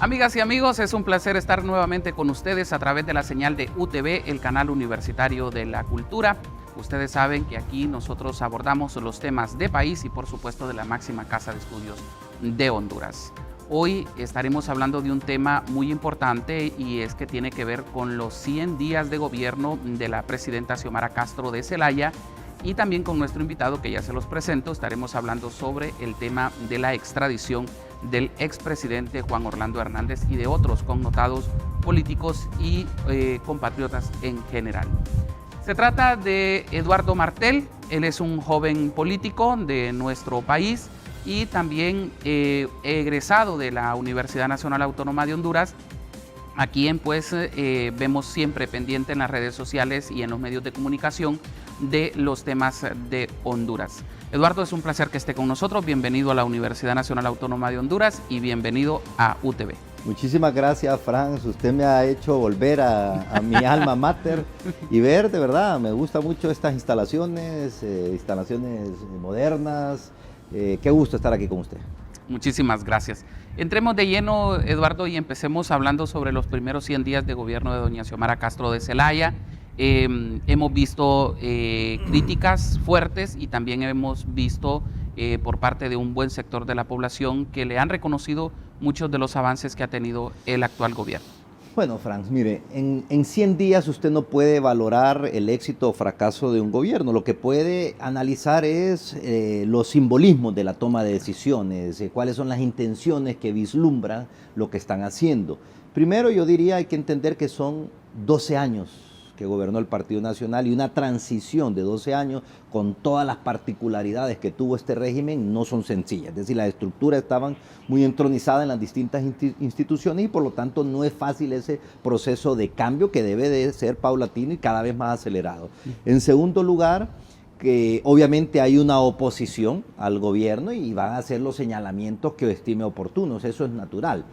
Amigas y amigos, es un placer estar nuevamente con ustedes a través de la señal de UTV, el canal universitario de la cultura. Ustedes saben que aquí nosotros abordamos los temas de país y por supuesto de la máxima casa de estudios de Honduras. Hoy estaremos hablando de un tema muy importante y es que tiene que ver con los 100 días de gobierno de la presidenta Xiomara Castro de Zelaya, y también con nuestro invitado que ya se los presento. Estaremos hablando sobre el tema de la extradición del expresidente Juan Orlando Hernández y de otros connotados políticos y compatriotas en general. Se trata de Eduardo Martel. Él es un joven político de nuestro país y también egresado de la Universidad Nacional Autónoma de Honduras, a quien pues vemos siempre pendiente en las redes sociales y en los medios de comunicación de los temas de Honduras. Eduardo, es un placer que esté con nosotros. Bienvenido a la Universidad Nacional Autónoma de Honduras y bienvenido a UTV. Muchísimas gracias, Franz. Usted me ha hecho volver a mi alma mater y ver, de verdad, me gusta mucho estas instalaciones modernas. Qué gusto estar aquí con usted. Muchísimas gracias. Entremos de lleno, Eduardo, y empecemos hablando sobre los primeros 100 días de gobierno de doña Xiomara Castro de Zelaya. Hemos visto críticas fuertes y también hemos visto por parte de un buen sector de la población que le han reconocido muchos de los avances que ha tenido el actual gobierno. Bueno, Franz, mire, en 100 días usted no puede valorar el éxito o fracaso de un gobierno. Lo que puede analizar es los simbolismos de la toma de decisiones, cuáles son las intenciones que vislumbran lo que están haciendo. Primero, yo diría hay que entender que son 12 años que gobernó el Partido Nacional y una transición de 12 años con todas las particularidades que tuvo este régimen no son sencillas. Es decir, las estructuras estaban muy entronizadas en las distintas instituciones y por lo tanto no es fácil ese proceso de cambio que debe de ser paulatino y cada vez más acelerado. En segundo lugar, que obviamente hay una oposición al gobierno y van a hacer los señalamientos que estime oportunos, eso es natural.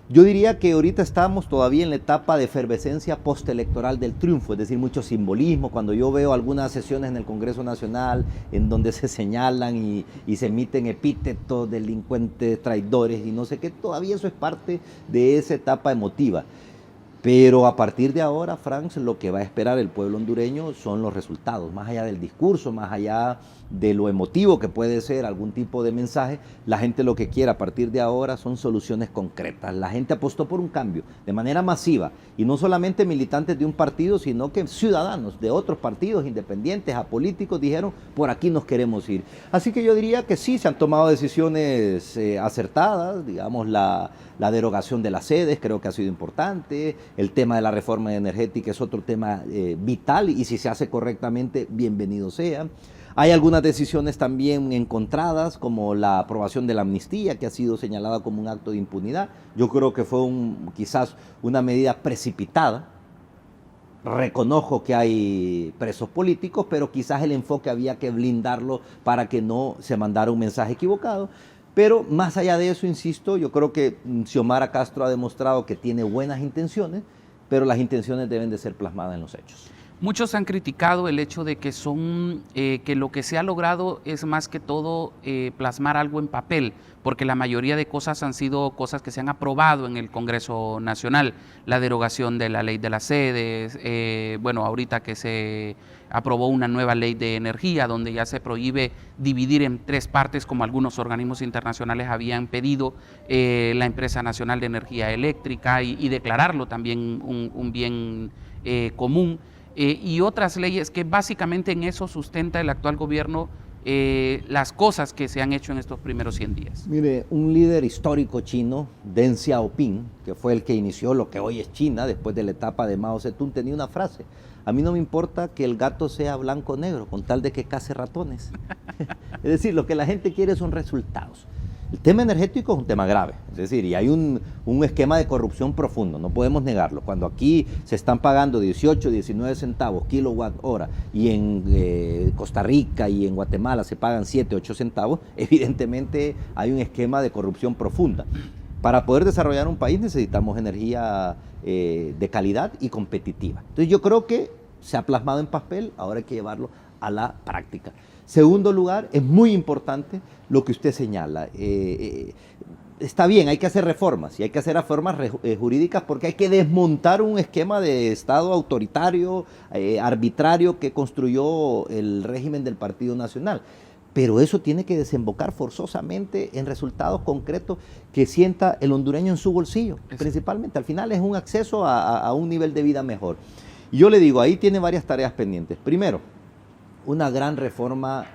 Yo diría que ahorita estamos todavía en la etapa de efervescencia postelectoral del triunfo, es decir, mucho simbolismo. Cuando yo veo algunas sesiones en el Congreso Nacional en donde se señalan y se emiten epítetos, delincuentes, traidores y no sé qué, todavía eso es parte de esa etapa emotiva. Pero a partir de ahora, Franz, lo que va a esperar el pueblo hondureño son los resultados, más allá del discurso, más allá de lo emotivo que puede ser algún tipo de mensaje. La gente lo que quiere a partir de ahora son soluciones concretas. La gente apostó por un cambio de manera masiva y no solamente militantes de un partido, sino que ciudadanos de otros partidos independientes, apolíticos, dijeron por aquí nos queremos ir. Así que yo diría que sí, se han tomado decisiones acertadas, digamos la derogación de las sedes creo que ha sido importante, el tema de la reforma energética es otro tema vital y si se hace correctamente, bienvenido sea. Hay algunas decisiones también encontradas, como la aprobación de la amnistía, que ha sido señalada como un acto de impunidad. Yo creo que fue quizás una medida precipitada. Reconozco que hay presos políticos, pero quizás el enfoque había que blindarlo para que no se mandara un mensaje equivocado. Pero más allá de eso, insisto, yo creo que Xiomara Castro ha demostrado que tiene buenas intenciones, pero las intenciones deben de ser plasmadas en los hechos. Muchos han criticado el hecho de que que lo que se ha logrado es más que todo plasmar algo en papel, porque la mayoría de cosas han sido cosas que se han aprobado en el Congreso Nacional, la derogación de la ley de las sedes, bueno, ahorita que se aprobó una nueva ley de energía donde ya se prohíbe dividir en 3 partes como algunos organismos internacionales habían pedido la empresa nacional de energía eléctrica y declararlo también un bien común. Y otras leyes que básicamente en eso sustenta el actual gobierno las cosas que se han hecho en estos primeros 100 días. Mire, un líder histórico chino, Deng Xiaoping, que fue el que inició lo que hoy es China, después de la etapa de Mao Zedong, tenía una frase: a mí no me importa que el gato sea blanco o negro, con tal de que case ratones. Es decir, lo que la gente quiere son resultados. El tema energético es un tema grave, es decir, y hay un esquema de corrupción profundo, no podemos negarlo. Cuando aquí se están pagando 18, 19 centavos kilowatt hora y en Costa Rica y en Guatemala se pagan 7, 8 centavos, evidentemente hay un esquema de corrupción profunda. Para poder desarrollar un país necesitamos energía de calidad y competitiva. Entonces yo creo que se ha plasmado en papel, ahora hay que llevarlo a la práctica. Segundo lugar, es muy importante lo que usted señala. está bien, hay que hacer reformas, y hay que hacer reformas jurídicas porque hay que desmontar un esquema de Estado autoritario, arbitrario que construyó el régimen del Partido Nacional. Pero eso tiene que desembocar forzosamente en resultados concretos que sienta el hondureño en su bolsillo, principalmente. Al final es un acceso a un nivel de vida mejor. Y yo le digo, ahí tiene varias tareas pendientes. Primero, una gran reforma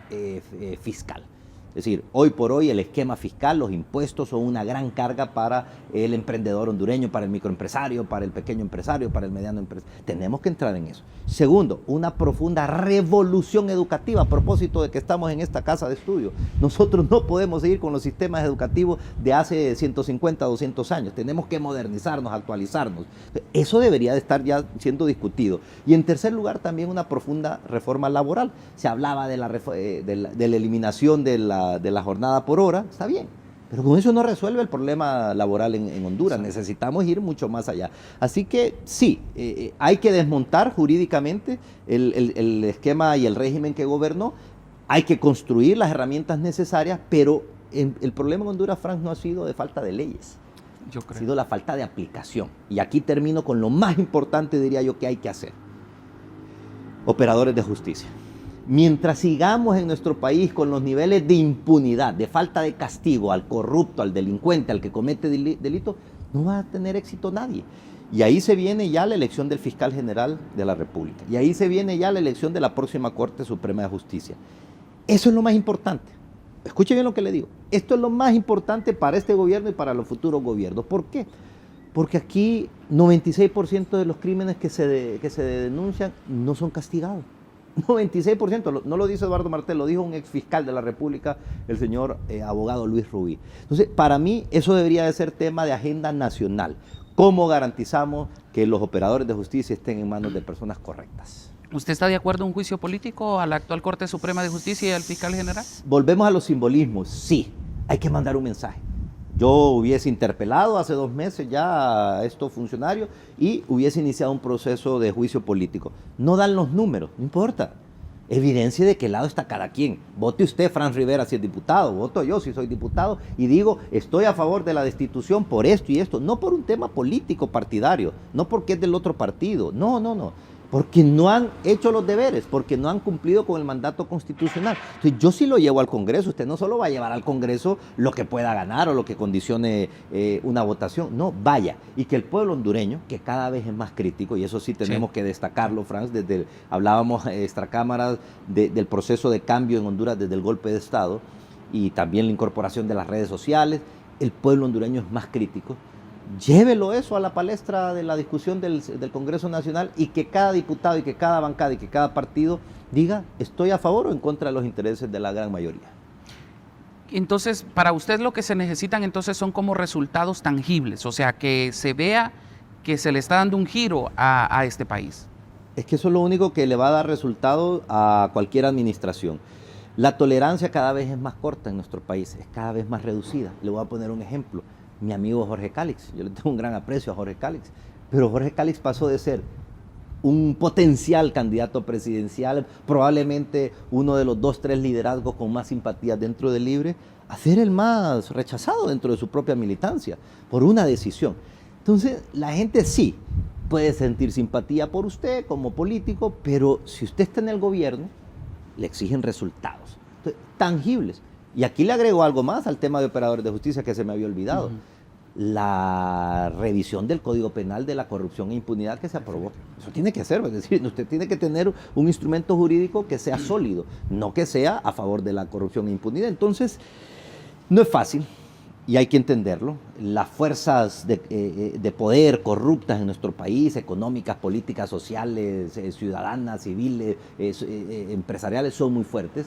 fiscal. Es decir, hoy por hoy el esquema fiscal, los impuestos son una gran carga para el emprendedor hondureño, para el microempresario, para el pequeño empresario, para el mediano empresario. Tenemos que entrar en eso. Segundo, una profunda revolución educativa a propósito de que estamos en esta casa de estudio. Nosotros no podemos seguir con los sistemas educativos de hace 150, 200 años. Tenemos que modernizarnos, actualizarnos. Eso debería de estar ya siendo discutido. Y en tercer lugar, también una profunda reforma laboral. Se hablaba de la eliminación de la jornada por hora, está bien, pero con eso no resuelve el problema laboral en Honduras. Necesitamos ir mucho más allá. Así que sí, hay que desmontar jurídicamente el esquema y el régimen que gobernó, hay que construir las herramientas necesarias, pero el problema en Honduras, Frank, no ha sido de falta de leyes, ha sido la falta de aplicación. Y aquí termino con lo más importante, diría yo, que hay que hacer. Operadores de justicia. Mientras sigamos en nuestro país con los niveles de impunidad, de falta de castigo al corrupto, al delincuente, al que comete delito, no va a tener éxito nadie. Y ahí se viene ya la elección del fiscal general de la República. Y ahí se viene ya la elección de la próxima Corte Suprema de Justicia. Eso es lo más importante. Escuche bien lo que le digo. Esto es lo más importante para este gobierno y para los futuros gobiernos. ¿Por qué? Porque aquí 96% de los crímenes que se denuncian no son castigados. 96%, no lo dice Eduardo Martel, lo dijo un ex fiscal de la República, el señor abogado Luis Rubí. Entonces, para mí, eso debería de ser tema de agenda nacional. ¿Cómo garantizamos que los operadores de justicia estén en manos de personas correctas? ¿Usted está de acuerdo en un juicio político a la actual Corte Suprema de Justicia y al fiscal general? Volvemos a los simbolismos. Sí, hay que mandar un mensaje. Yo hubiese interpelado hace 2 meses ya a estos funcionarios y hubiese iniciado un proceso de juicio político. No dan los números, no importa. Evidencia de qué lado está cada quien. Vote usted, Franz Rivera, si es diputado, voto yo si soy diputado y digo, estoy a favor de la destitución por esto y esto, no por un tema político partidario, no porque es del otro partido, no. Porque no han hecho los deberes, porque no han cumplido con el mandato constitucional. Entonces, yo sí lo llevo al Congreso. Usted no solo va a llevar al Congreso lo que pueda ganar o lo que condicione una votación. No, vaya. Y que el pueblo hondureño, que cada vez es más crítico, y eso sí tenemos que destacarlo, Franz, hablábamos extracámaras del proceso de cambio en Honduras desde el golpe de Estado y también la incorporación de las redes sociales. El pueblo hondureño es más crítico. Llévelo eso a la palestra de la discusión del Congreso Nacional y que cada diputado y que cada bancada y que cada partido diga estoy a favor o en contra de los intereses de la gran mayoría. Entonces, para usted lo que se necesitan entonces son como resultados tangibles, o sea, que se vea que se le está dando un giro a este país. Es que eso es lo único que le va a dar resultado a cualquier administración. La tolerancia cada vez es más corta en nuestro país, es cada vez más reducida. Le voy a poner un ejemplo. Mi amigo Jorge Cálix, yo le tengo un gran aprecio a Jorge Cálix, pero Jorge Cálix pasó de ser un potencial candidato presidencial, probablemente uno de los 2, 3 liderazgos con más simpatía dentro del Libre, a ser el más rechazado dentro de su propia militancia, por una decisión. Entonces, la gente sí puede sentir simpatía por usted como político, pero si usted está en el gobierno, le exigen resultados tangibles. Y aquí le agrego algo más al tema de operadores de justicia que se me había olvidado. La revisión del Código Penal de la corrupción e impunidad que se aprobó. Eso tiene que ser, es decir, usted tiene que tener un instrumento jurídico que sea sólido, no que sea a favor de la corrupción e impunidad. Entonces, no es fácil y hay que entenderlo. Las fuerzas de poder corruptas en nuestro país, económicas, políticas, sociales, ciudadanas, civiles, empresariales, son muy fuertes.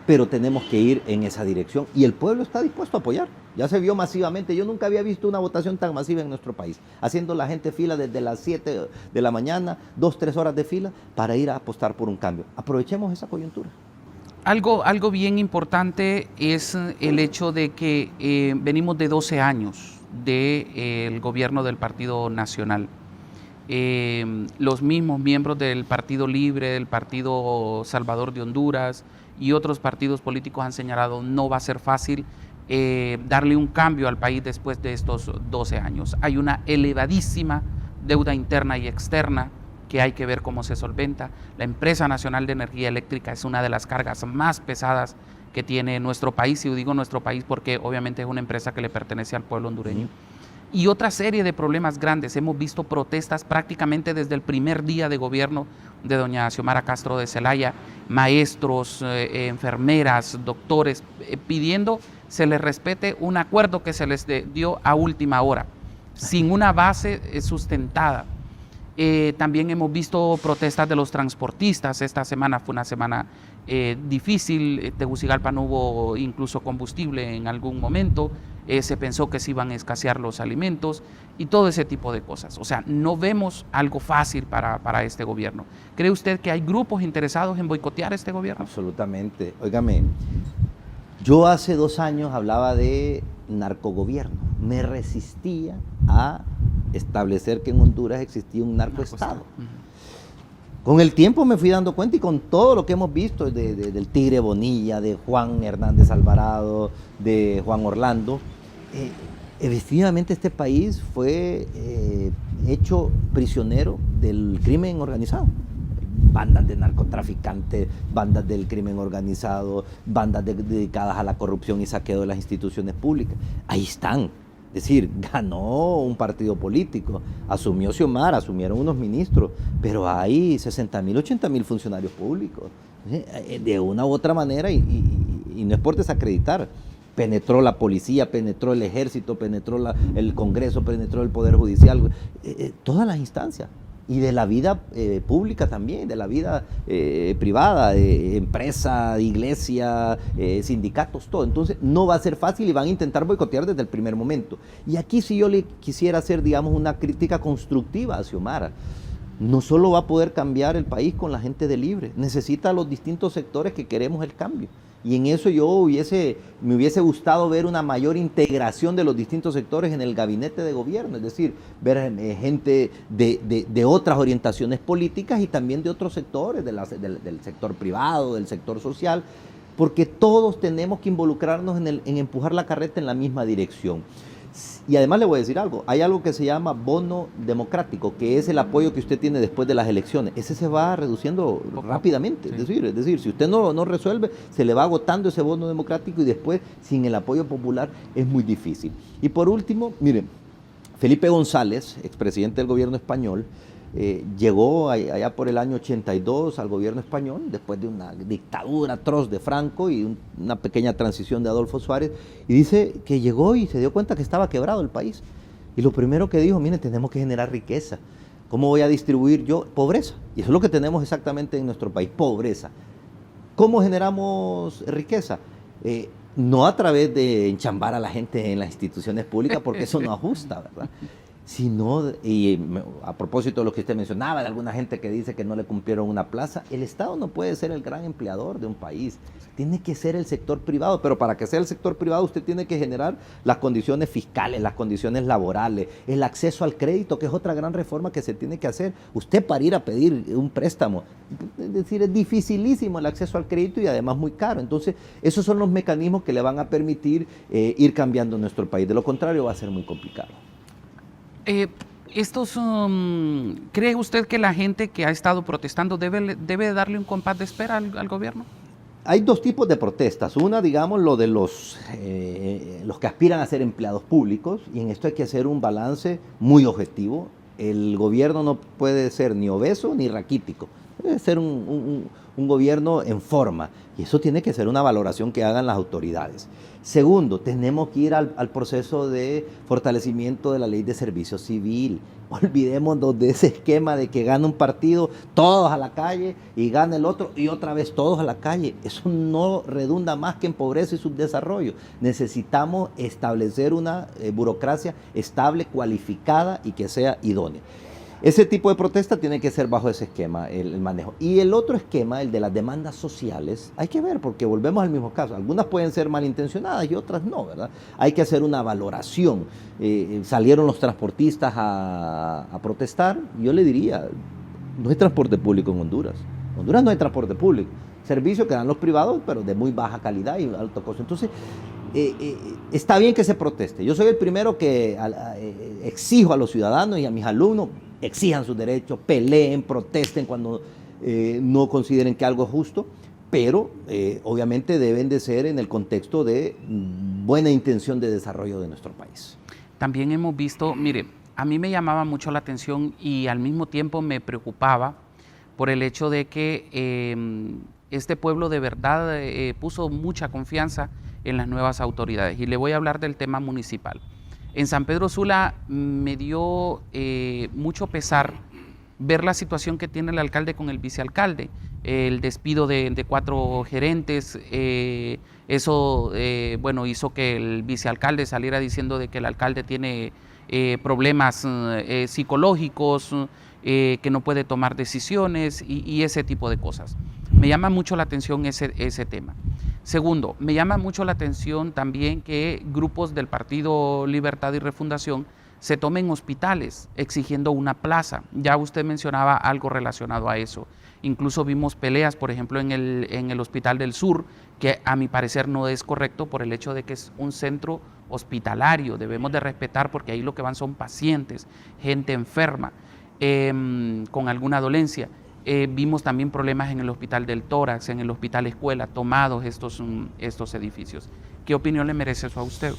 Pero tenemos que ir en esa dirección y el pueblo está dispuesto a apoyar. Ya se vio masivamente, yo nunca había visto una votación tan masiva en nuestro país, haciendo la gente fila desde las 7 de la mañana, 2, 3 horas de fila para ir a apostar por un cambio. Aprovechemos esa coyuntura. Algo bien importante es el hecho de que venimos de 12 años del gobierno del Partido Nacional. Los mismos miembros del Partido Libre, del Partido Salvador de Honduras y otros partidos políticos han señalado no va a ser fácil darle un cambio al país después de estos 12 años. Hay una elevadísima deuda interna y externa que hay que ver cómo se solventa. La Empresa Nacional de Energía Eléctrica es una de las cargas más pesadas que tiene nuestro país, y digo nuestro país porque obviamente es una empresa que le pertenece al pueblo hondureño. Y otra serie de problemas grandes. Hemos visto protestas prácticamente desde el primer día de gobierno de doña Xiomara Castro de Zelaya, maestros, enfermeras, doctores, pidiendo se les respete un acuerdo que se les dio a última hora, sin una base sustentada. También hemos visto protestas de los transportistas. Esta semana fue una semana difícil. Tegucigalpa no hubo incluso combustible en algún momento. Se pensó que se iban a escasear los alimentos y todo ese tipo de cosas. O sea, no vemos algo fácil para este gobierno. ¿Cree usted que hay grupos interesados en boicotear este gobierno? Absolutamente. Óigame, yo hace 2 años hablaba de narcogobierno. Me resistía a establecer que en Honduras existía un narcoestado. Con el tiempo me fui dando cuenta, y con todo lo que hemos visto del Tigre Bonilla, de Juan Hernández Alvarado, de Juan Orlando, efectivamente este país fue hecho prisionero del crimen organizado. Bandas de narcotraficantes, bandas del crimen organizado, bandas dedicadas a la corrupción y saqueo de las instituciones públicas. Ahí están. Es decir, ganó un partido político, asumió Xiomara, asumieron unos ministros, pero hay 60,000, 80,000 funcionarios públicos. De una u otra manera, y no es por desacreditar, penetró la policía, penetró el ejército, penetró el Congreso, penetró el Poder Judicial, todas las instancias. Y de la vida pública también, de la vida privada, empresa, iglesia, sindicatos, todo. Entonces no va a ser fácil y van a intentar boicotear desde el primer momento. Y aquí sí yo le quisiera hacer, digamos, una crítica constructiva a Xiomara. No solo va a poder cambiar el país con la gente de Libre, necesita a los distintos sectores que queremos el cambio. Y en eso me hubiese gustado ver una mayor integración de los distintos sectores en el gabinete de gobierno, es decir, ver gente de otras orientaciones políticas y también de otros sectores, del sector privado, del sector social, porque todos tenemos que involucrarnos en empujar la carreta en la misma dirección. Y además le voy a decir algo, hay algo que se llama bono democrático, que es el apoyo que usted tiene después de las elecciones. Ese se va reduciendo rápidamente, sí. Es decir, si usted no resuelve, se le va agotando ese bono democrático y después, sin el apoyo popular, es muy difícil. Y por último, miren, Felipe González, expresidente del gobierno español, llegó allá por el año 82 al gobierno español, después de una dictadura atroz de Franco y una pequeña transición de Adolfo Suárez, y dice que llegó y se dio cuenta que estaba quebrado el país. Y lo primero que dijo, miren, tenemos que generar riqueza. ¿Cómo voy a distribuir yo? Pobreza. Y eso es lo que tenemos exactamente en nuestro país, pobreza. ¿Cómo generamos riqueza? No a través de enchambar a la gente en las instituciones públicas, porque eso no ajusta, ¿verdad? Sino, y a propósito de lo que usted mencionaba, de alguna gente que dice que no le cumplieron una plaza, el Estado no puede ser el gran empleador de un país, tiene que ser el sector privado, pero para que sea el sector privado usted tiene que generar las condiciones fiscales, las condiciones laborales, el acceso al crédito, que es otra gran reforma que se tiene que hacer. Usted para ir a pedir un préstamo, es decir, es dificilísimo el acceso al crédito y además muy caro. Entonces, esos son los mecanismos que le van a permitir ir cambiando nuestro país. De lo contrario, va a ser muy complicado. ¿Cree usted que la gente que ha estado protestando debe darle un compás de espera al gobierno? Hay dos tipos de protestas. Una, digamos, lo de los que aspiran a ser empleados públicos, y en esto hay que hacer un balance muy objetivo. El gobierno no puede ser ni obeso ni raquítico, debe ser un gobierno en forma, y eso tiene que ser una valoración que hagan las autoridades. Segundo, tenemos que ir al proceso de fortalecimiento de la ley de servicio civil. Olvidémonos de ese esquema de que gana un partido, todos a la calle, y gana el otro, y otra vez todos a la calle. Eso no redunda más que en pobreza y subdesarrollo. Necesitamos establecer una burocracia estable, cualificada y que sea idónea. Ese tipo de protesta tiene que ser bajo ese esquema, el manejo. Y el otro esquema, el de las demandas sociales, hay que ver, porque volvemos al mismo caso. Algunas pueden ser malintencionadas y otras no, ¿verdad? Hay que hacer una valoración. Salieron los transportistas a protestar. Yo le diría, no hay transporte público en Honduras. En Honduras no hay transporte público. Servicio que dan los privados, pero de muy baja calidad y alto costo. Entonces, está bien que se proteste. Yo soy el primero que exijo a los ciudadanos y a mis alumnos, exijan sus derechos, peleen, protesten cuando no consideren que algo es justo, pero obviamente deben de ser en el contexto de buena intención de desarrollo de nuestro país. También hemos visto, mire, a mí me llamaba mucho la atención y al mismo tiempo me preocupaba por el hecho de que este pueblo de verdad puso mucha confianza en las nuevas autoridades. Y le voy a hablar del tema municipal. En San Pedro Sula me dio mucho pesar ver la situación que tiene el alcalde con el vicealcalde, el despido de 4 gerentes, eso bueno, hizo que el vicealcalde saliera diciendo de que el alcalde tiene problemas psicológicos, que no puede tomar decisiones y ese tipo de cosas. Me llama mucho la atención ese tema. Segundo, me llama mucho la atención también que grupos del Partido Libertad y Refundación se tomen hospitales exigiendo una plaza. Ya usted mencionaba algo relacionado a eso. Incluso vimos peleas, por ejemplo, en el Hospital del Sur, que a mi parecer no es correcto por el hecho de que es un centro hospitalario. Debemos de respetar porque ahí lo que van son pacientes, gente enferma, con alguna dolencia. Vimos también problemas en el Hospital del Tórax, en el Hospital Escuela, tomados estos edificios. ¿Qué opinión le merece eso a usted?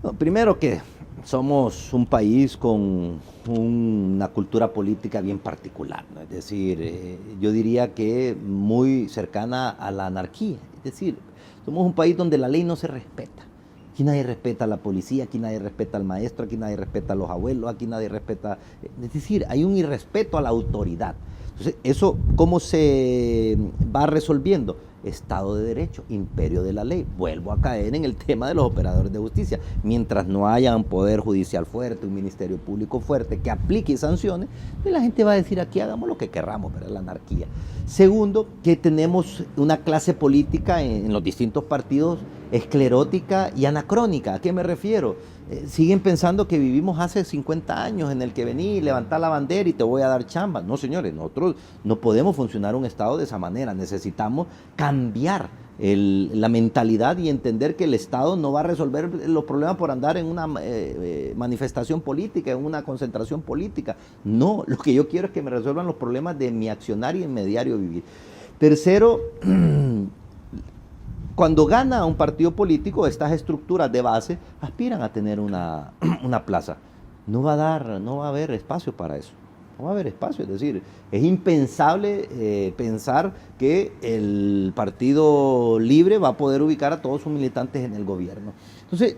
No, primero que somos un país con una cultura política bien particular, ¿no? Es decir, yo diría que muy cercana a la anarquía. Es decir, somos un país donde la ley no se respeta. Aquí nadie respeta a la policía, aquí nadie respeta al maestro, aquí nadie respeta a los abuelos, aquí nadie respeta... Es decir, hay un irrespeto a la autoridad. Entonces, ¿eso cómo se va resolviendo? Estado de Derecho, imperio de la ley. Vuelvo a caer en el tema de los operadores de justicia. Mientras no haya un poder judicial fuerte, un ministerio público fuerte que aplique sanciones, pues la gente va a decir aquí hagamos lo que querramos, pero es la anarquía. Segundo, que tenemos una clase política en los distintos partidos esclerótica y anacrónica. ¿A qué me refiero? Siguen pensando que vivimos hace 50 años en el que vení, levantar la bandera y te voy a dar chamba. No, señores, nosotros no podemos funcionar un Estado de esa manera. Necesitamos cambiar la mentalidad y entender que el Estado no va a resolver los problemas por andar en una manifestación política, en una concentración política. No, lo que yo quiero es que me resuelvan los problemas de mi accionar y en mi diario vivir. Tercero, cuando gana un partido político, estas estructuras de base aspiran a tener una plaza. No va a haber espacio para eso. No va a haber espacio. Es decir, es impensable pensar que el Partido Libre va a poder ubicar a todos sus militantes en el gobierno. Entonces,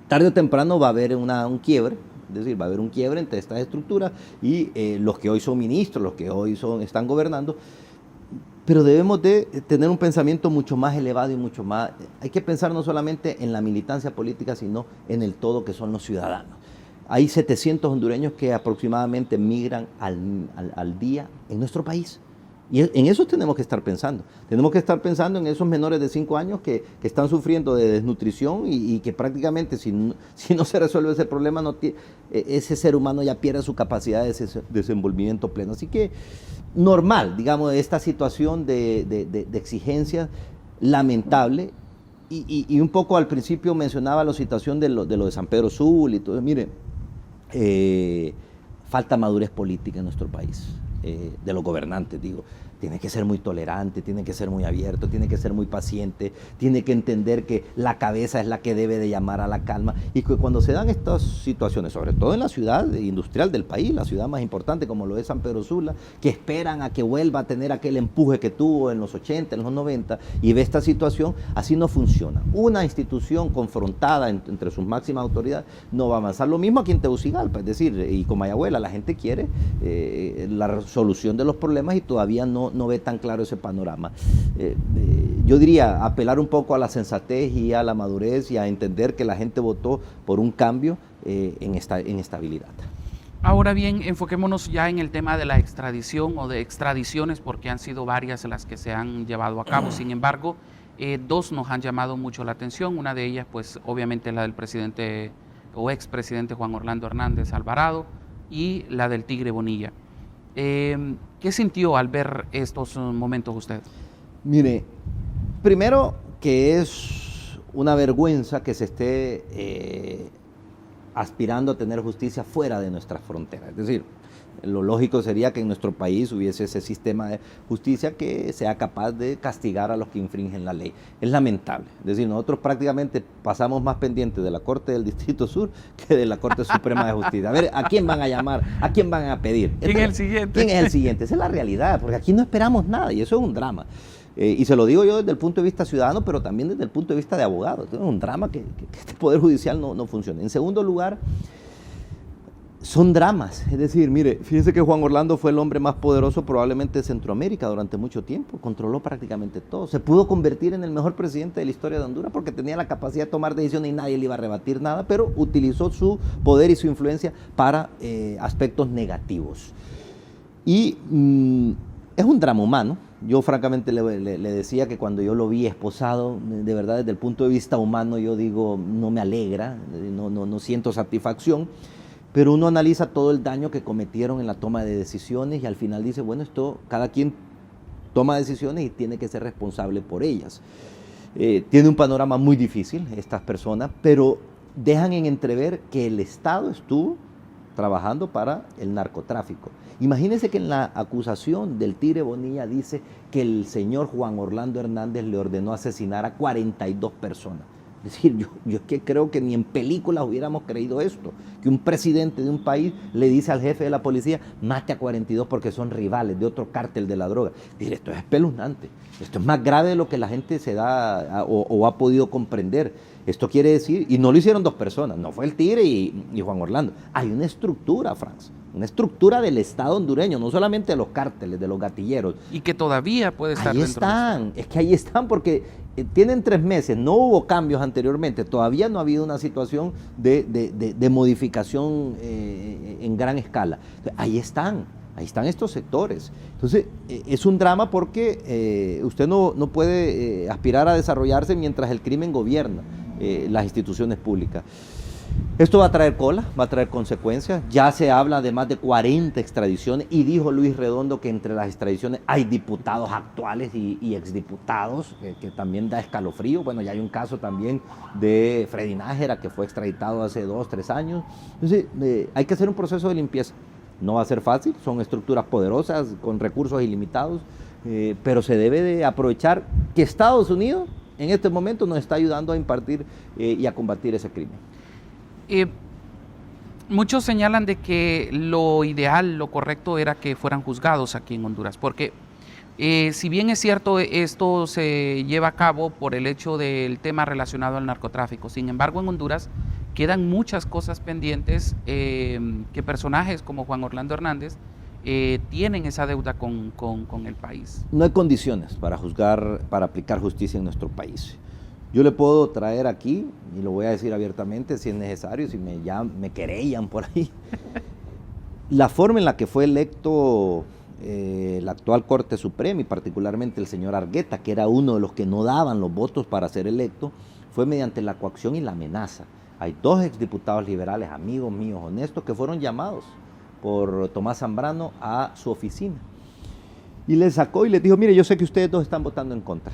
tarde o temprano va a haber un quiebre. Es decir, va a haber un quiebre entre estas estructuras y los que hoy son ministros, los que hoy están gobernando. Pero debemos de tener un pensamiento mucho más elevado y mucho más... Hay que pensar no solamente en la militancia política, sino en el todo que son los ciudadanos. Hay 700 hondureños que aproximadamente migran al día en nuestro país. Y en eso tenemos que estar pensando. Tenemos que estar pensando en esos menores de 5 años que están sufriendo de desnutrición y que prácticamente si no se resuelve ese problema, ese ser humano ya pierde su capacidad de desenvolvimiento pleno. Así que normal, digamos, esta situación de exigencia lamentable. Y un poco al principio mencionaba la situación de lo de San Pedro Sula y todo. Mire, falta madurez política en nuestro país. De los gobernantes, digo, tiene que ser muy tolerante, tiene que ser muy abierto, tiene que ser muy paciente, tiene que entender que la cabeza es la que debe de llamar a la calma y que cuando se dan estas situaciones, sobre todo en la ciudad industrial del país, la ciudad más importante como lo es San Pedro Sula, que esperan a que vuelva a tener aquel empuje que tuvo en los 80, en los 90 y ve esta situación, así no funciona. Una institución confrontada entre sus máximas autoridades no va a avanzar. Lo mismo aquí en Tegucigalpa, es decir, y con Mayagüela, la gente quiere la solución de los problemas y todavía no ve tan claro ese panorama. Yo diría apelar un poco a la sensatez y a la madurez y a entender que la gente votó por un cambio en estabilidad. Ahora bien, enfoquémonos ya en el tema de la extradición o de extradiciones, porque han sido varias las que se han llevado a cabo. Sin embargo, 2 nos han llamado mucho la atención. Una de ellas, pues obviamente la del presidente o expresidente Juan Orlando Hernández Alvarado y la del Tigre Bonilla. ¿Qué sintió al ver estos momentos usted? Mire, primero que es una vergüenza que se esté aspirando a tener justicia fuera de nuestras fronteras. Es decir, lo lógico sería que en nuestro país hubiese ese sistema de justicia que sea capaz de castigar a los que infringen la ley. Es lamentable. Es decir, nosotros prácticamente pasamos más pendientes de la Corte del Distrito Sur que de la Corte Suprema de Justicia. A ver, ¿a quién van a llamar? ¿A quién van a pedir? ¿Quién es el siguiente? ¿Quién es el siguiente? Esa es la realidad, porque aquí no esperamos nada y eso es un drama. Y se lo digo yo desde el punto de vista ciudadano, pero también desde el punto de vista de abogado. Es un drama que este Poder Judicial no funcione. En segundo lugar, son dramas. Es decir, mire, fíjese que Juan Orlando fue el hombre más poderoso probablemente de Centroamérica durante mucho tiempo. Controló prácticamente todo. Se pudo convertir en el mejor presidente de la historia de Honduras porque tenía la capacidad de tomar decisiones y nadie le iba a rebatir nada, pero utilizó su poder y su influencia para aspectos negativos. Y es un drama humano. Yo francamente le decía que cuando yo lo vi esposado, de verdad desde el punto de vista humano yo digo, no me alegra, no siento satisfacción, pero uno analiza todo el daño que cometieron en la toma de decisiones y al final dice, bueno, esto cada quien toma decisiones y tiene que ser responsable por ellas. Tiene un panorama muy difícil estas personas, pero dejan en entrever que el Estado estuvo trabajando para el narcotráfico. Imagínense que en la acusación del Tigre Bonilla dice que el señor Juan Orlando Hernández le ordenó asesinar a 42 personas. Es decir, yo es que creo que ni en películas hubiéramos creído esto, que un presidente de un país le dice al jefe de la policía, mate a 42 porque son rivales de otro cártel de la droga. Dile, esto es espeluznante, esto es más grave de lo que la gente se da o ha podido comprender. Esto quiere decir, y no lo hicieron dos personas, no fue el Tigre y Juan Orlando. Hay una estructura, Franz, una estructura del Estado hondureño, no solamente de los cárteles, de los gatilleros. Y que todavía puede estar ahí dentro. Están, es que ahí están porque tienen 3 meses, no hubo cambios anteriormente, todavía no ha habido una situación de modificación en gran escala. Ahí están estos sectores. Entonces, es un drama porque usted no puede aspirar a desarrollarse mientras el crimen gobierna las instituciones públicas. Esto va a traer cola, va a traer consecuencias. Ya se habla de más de 40 extradiciones y dijo Luis Redondo que entre las extradiciones hay diputados actuales y exdiputados, que también da escalofrío. Bueno, ya hay un caso también de Freddy Nájera que fue extraditado hace 2 o 3 años. Entonces, hay que hacer un proceso de limpieza. No va a ser fácil, son estructuras poderosas con recursos ilimitados, pero se debe de aprovechar que Estados Unidos en este momento nos está ayudando a impartir y a combatir ese crimen. Muchos señalan de que lo ideal, lo correcto era que fueran juzgados aquí en Honduras, porque si bien es cierto esto se lleva a cabo por el hecho del tema relacionado al narcotráfico, sin embargo en Honduras quedan muchas cosas pendientes que personajes como Juan Orlando Hernández tienen esa deuda con el país. No hay condiciones para juzgar, para aplicar justicia en nuestro país. Yo le puedo traer aquí, y lo voy a decir abiertamente si es necesario, si me querellan por ahí, la forma en la que fue electo la actual Corte Suprema y particularmente el señor Argueta, que era uno de los que no daban los votos para ser electo, fue mediante la coacción y la amenaza. Hay 2 exdiputados liberales, amigos míos, honestos, que fueron llamados por Tomás Zambrano a su oficina. Y les sacó y les dijo, mire, yo sé que ustedes 2 están votando en contra.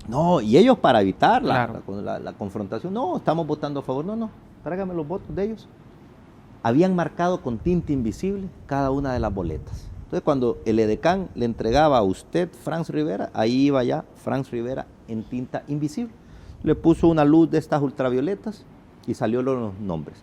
No, y ellos para evitar la confrontación, no, estamos votando a favor. No, tráigame los votos de ellos. Habían marcado con tinta invisible cada una de las boletas. Entonces, cuando el edecán le entregaba a usted, Franz Rivera, ahí iba ya Franz Rivera en tinta invisible. Le puso una luz de estas ultravioletas y salió los nombres.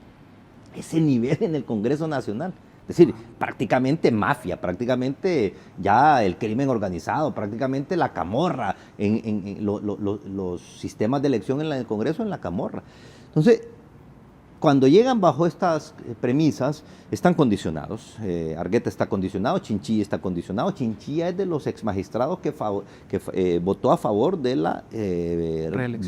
Ese nivel en el Congreso Nacional. Es decir, prácticamente mafia, prácticamente ya el crimen organizado, prácticamente la camorra, en los sistemas de elección en el Congreso, en la camorra. Entonces, cuando llegan bajo estas premisas, están condicionados. Argueta está condicionado, Chinchilla está condicionado. Chinchilla es de los exmagistrados que votó a favor de la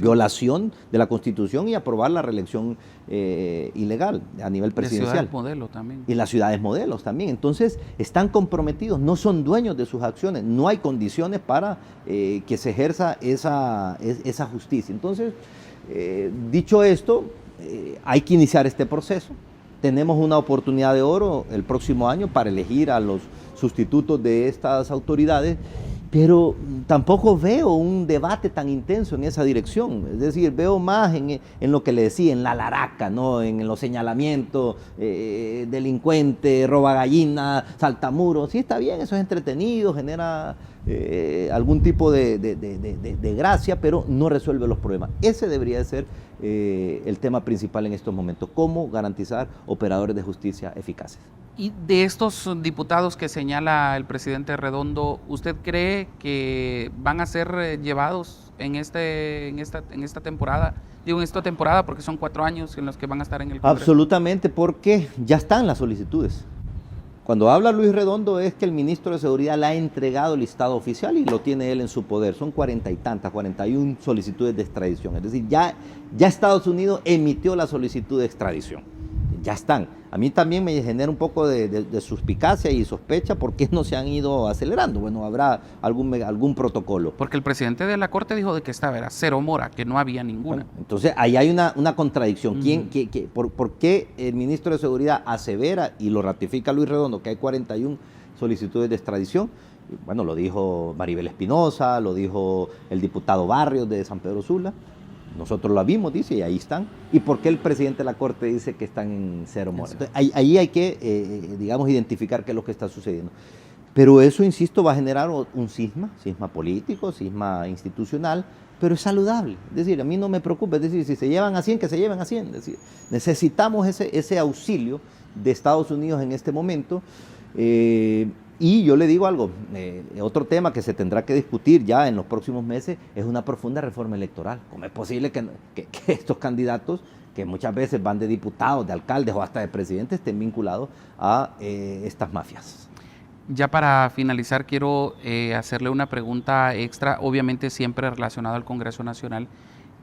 violación de la Constitución y aprobar la reelección ilegal a nivel presidencial. De ciudades modelo también. Y las ciudades modelos también. Entonces, están comprometidos, no son dueños de sus acciones, no hay condiciones para que se ejerza esa justicia. Entonces, dicho esto, hay que iniciar este proceso. Tenemos una oportunidad de oro el próximo año para elegir a los sustitutos de estas autoridades, pero tampoco veo un debate tan intenso en esa dirección. Es decir, veo más en lo que le decía, en la laraca, ¿no? En los señalamientos, delincuente, roba gallina, saltamuros. Sí, está bien, eso es entretenido, genera algún tipo de gracia, pero no resuelve los problemas. Ese debería de ser el tema principal en estos momentos, cómo garantizar operadores de justicia eficaces. Y de estos diputados que señala el presidente Redondo, ¿usted cree que van a ser llevados en esta temporada? Digo, en esta temporada porque son 4 años en los que van a estar en el Congreso. Absolutamente, porque ya están las solicitudes. Cuando habla Luis Redondo es que el ministro de Seguridad le ha entregado el listado oficial y lo tiene él en su poder. Son 40 y tantas, 41 solicitudes de extradición. Es decir, ya Estados Unidos emitió la solicitud de extradición. Ya están. A mí también me genera un poco de suspicacia y sospecha por qué no se han ido acelerando. Bueno, habrá algún protocolo. Porque el presidente de la Corte dijo de que estaba era cero mora, que no había ninguna. Bueno, entonces, ahí hay una contradicción. ¿Por qué el ministro de Seguridad asevera y lo ratifica Luis Redondo que hay 41 solicitudes de extradición? Bueno, lo dijo Maribel Espinosa, lo dijo el diputado Barrios de San Pedro Sula. Nosotros la vimos, dice, y ahí están. ¿Y por qué el presidente de la Corte dice que están en cero mora? Entonces, ahí hay que, digamos, identificar qué es lo que está sucediendo. Pero eso, insisto, va a generar un cisma político, cisma institucional, pero es saludable. Es decir, a mí no me preocupa. Es decir, si se llevan a 100, que se lleven a 100. Es decir, necesitamos ese auxilio de Estados Unidos en este momento. Y yo le digo algo, otro tema que se tendrá que discutir ya en los próximos meses es una profunda reforma electoral. ¿Cómo es posible que estos candidatos, que muchas veces van de diputados, de alcaldes o hasta de presidentes, estén vinculados a estas mafias? Ya para finalizar, quiero hacerle una pregunta extra, obviamente siempre relacionada al Congreso Nacional.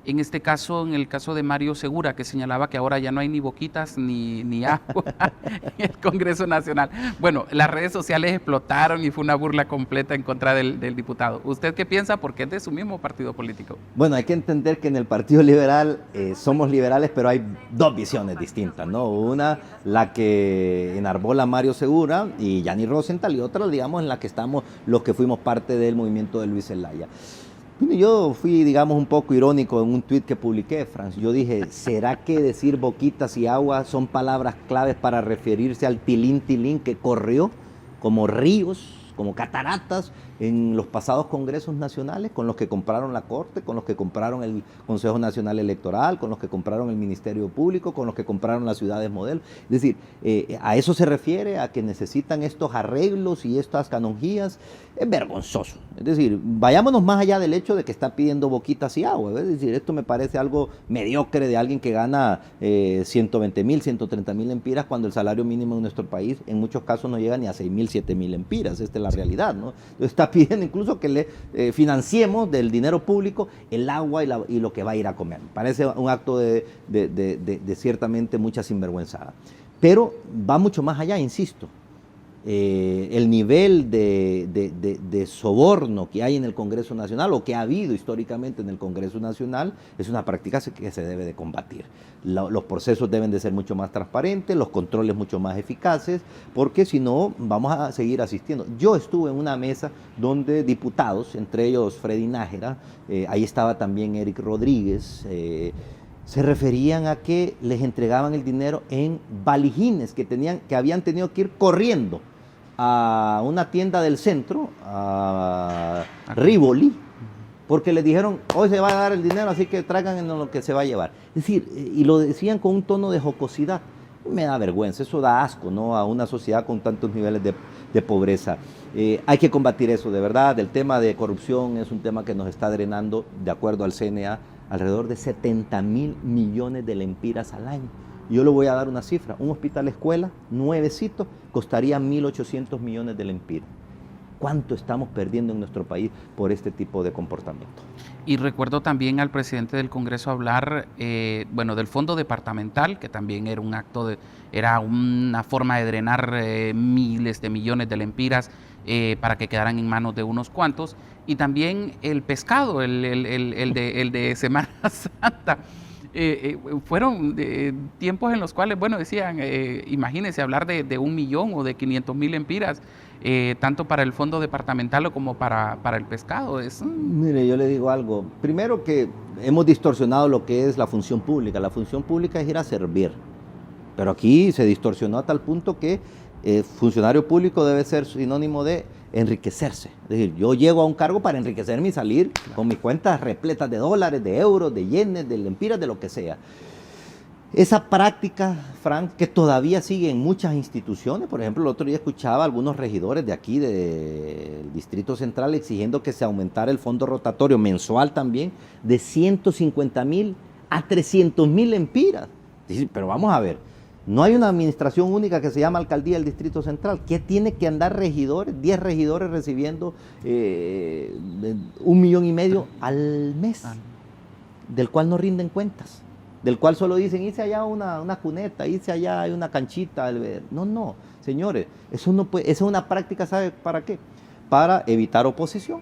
En este caso, en el caso de Mario Segura, que señalaba que ahora ya no hay ni boquitas ni agua en el Congreso Nacional. Bueno, las redes sociales explotaron y fue una burla completa en contra del diputado. ¿Usted qué piensa? Porque es de su mismo partido político. Bueno, hay que entender que en el Partido Liberal somos liberales, pero hay dos visiones distintas, ¿no? Una, la que enarbola Mario Segura y Gianni Rosenthal, y otra, digamos, en la que estamos los que fuimos parte del movimiento de Luis Zelaya. Yo fui, digamos, un poco irónico en un tuit que publiqué, Franz. Yo dije, ¿será que decir boquitas y agua son palabras claves para referirse al tilín que corrió como ríos, como cataratas en los pasados congresos nacionales, con los que compraron la Corte, con los que compraron el Consejo Nacional Electoral, con los que compraron el Ministerio Público, con los que compraron las ciudades modelo? Es decir, a eso se refiere, a que necesitan estos arreglos y estas canonjías. Es vergonzoso. Es decir, vayámonos más allá del hecho de que está pidiendo boquitas y agua. Es decir, esto me parece algo mediocre de alguien que gana 120,000, 130,000 lempiras, cuando el salario mínimo en nuestro país en muchos casos no llega ni a 6,000, 7,000 lempiras. Esta es la realidad, ¿no? Entonces, está pidiendo incluso que le financiemos del dinero público el agua y lo que va a ir a comer. Me parece un acto de ciertamente mucha sinvergüenzada. Pero va mucho más allá, insisto. El nivel de soborno que hay en el Congreso Nacional, o que ha habido históricamente en el Congreso Nacional, es una práctica que se debe de combatir. Los procesos deben de ser mucho más transparentes, los controles mucho más eficaces, porque si no vamos a seguir asistiendo. Yo estuve en una mesa donde diputados, entre ellos Freddy Nájera, ahí estaba también Eric Rodríguez, se referían a que les entregaban el dinero en valijines que habían tenido que ir corriendo a una tienda del centro, a Rivoli, porque les dijeron, hoy se va a dar el dinero, así que traigan lo que se va a llevar. Es decir, y lo decían con un tono de jocosidad. Me da vergüenza, eso da asco, ¿no? A una sociedad con tantos niveles de pobreza. Hay que combatir eso, de verdad. El tema de corrupción es un tema que nos está drenando, de acuerdo al CNA, alrededor de 70,000 millones de lempiras al año. Yo le voy a dar una cifra, un hospital escuela, nuevecito, costaría 1.800 millones de lempiras. ¿Cuánto estamos perdiendo en nuestro país por este tipo de comportamiento? Y recuerdo también al presidente del Congreso hablar, del fondo departamental, que también era un acto era una forma de drenar miles de millones de lempiras para que quedaran en manos de unos cuantos, y también el pescado, el de Semana Santa. Fueron tiempos en los cuales, bueno, decían, imagínense hablar de 1 millón o de 500,000 lempiras, tanto para el fondo departamental como para el pescado. Mire, yo le digo algo. Primero que hemos distorsionado lo que es la función pública. La función pública es ir a servir. Pero aquí se distorsionó a tal punto que funcionario público debe ser sinónimo de enriquecerse. Es decir, yo llego a un cargo para enriquecerme y salir con mis cuentas repletas de dólares, de euros, de yenes, de lempiras, de lo que sea. Esa práctica, Frank, que todavía sigue en muchas instituciones, por ejemplo, el otro día escuchaba a algunos regidores de aquí, del Distrito Central, exigiendo que se aumentara el fondo rotatorio mensual también, de 150,000 a 300,000 lempiras. Pero vamos a ver, no hay una administración única que se llama Alcaldía del Distrito Central. ¿Qué tiene que andar regidores, 10 regidores recibiendo 1,5 millones al mes? Del cual no rinden cuentas, del cual solo dicen, hice allá una cuneta, hice allá hay una canchita. No, señores, eso no puede, esa es una práctica, ¿sabe para qué? Para evitar oposición,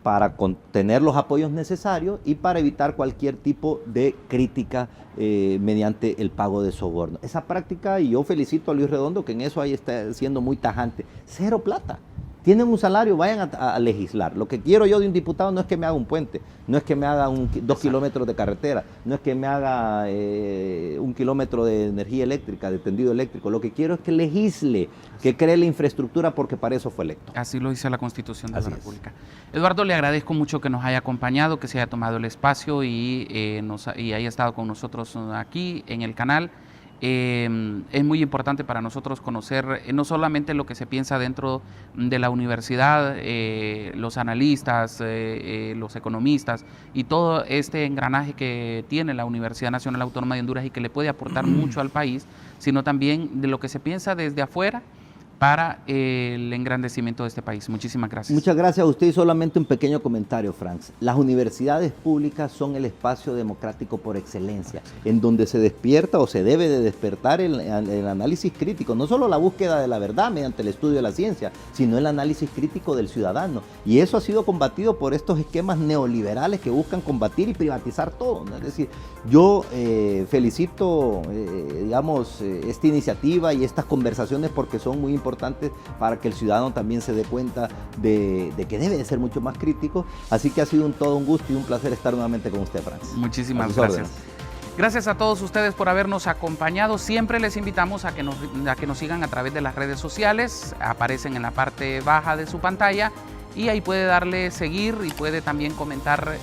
para tener los apoyos necesarios y para evitar cualquier tipo de crítica mediante el pago de soborno. Esa práctica, y yo felicito a Luis Redondo que en eso ahí está siendo muy tajante, cero plata. Tienen un salario, vayan a legislar. Lo que quiero yo de un diputado no es que me haga un puente, no es que me haga 2 kilómetros de carretera, no es que me haga 1 kilómetro de energía eléctrica, de tendido eléctrico. Lo que quiero es que legisle, que cree la infraestructura, porque para eso fue electo. Así lo dice la Constitución de la República. Eduardo, le agradezco mucho que nos haya acompañado, que se haya tomado el espacio y haya estado con nosotros aquí en el canal. Es muy importante para nosotros conocer no solamente lo que se piensa dentro de la universidad, los analistas, los economistas y todo este engranaje que tiene la Universidad Nacional Autónoma de Honduras y que le puede aportar mucho al país, sino también de lo que se piensa desde afuera para el engrandecimiento de este país. Muchísimas gracias. Muchas gracias a usted y solamente un pequeño comentario, Franz. Las universidades públicas son el espacio democrático por excelencia, en donde se despierta o se debe de despertar el análisis crítico, no solo la búsqueda de la verdad mediante el estudio de la ciencia, sino el análisis crítico del ciudadano. Y eso ha sido combatido por estos esquemas neoliberales que buscan combatir y privatizar todo, ¿no? Es decir, yo felicito, esta iniciativa y estas conversaciones porque son muy importantes para que el ciudadano también se dé cuenta de que debe de ser mucho más crítico. Así que ha sido todo un gusto y un placer estar nuevamente con usted, Franz. Muchísimas gracias. Gracias a todos ustedes por habernos acompañado. Siempre les invitamos a que nos sigan a través de las redes sociales. Aparecen en la parte baja de su pantalla y ahí puede darle seguir y puede también comentar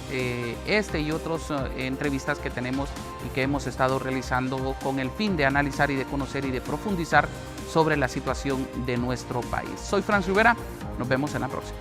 este y otras entrevistas que tenemos y que hemos estado realizando con el fin de analizar y de conocer y de profundizar sobre la situación de nuestro país. Soy Franz Rivera, nos vemos en la próxima.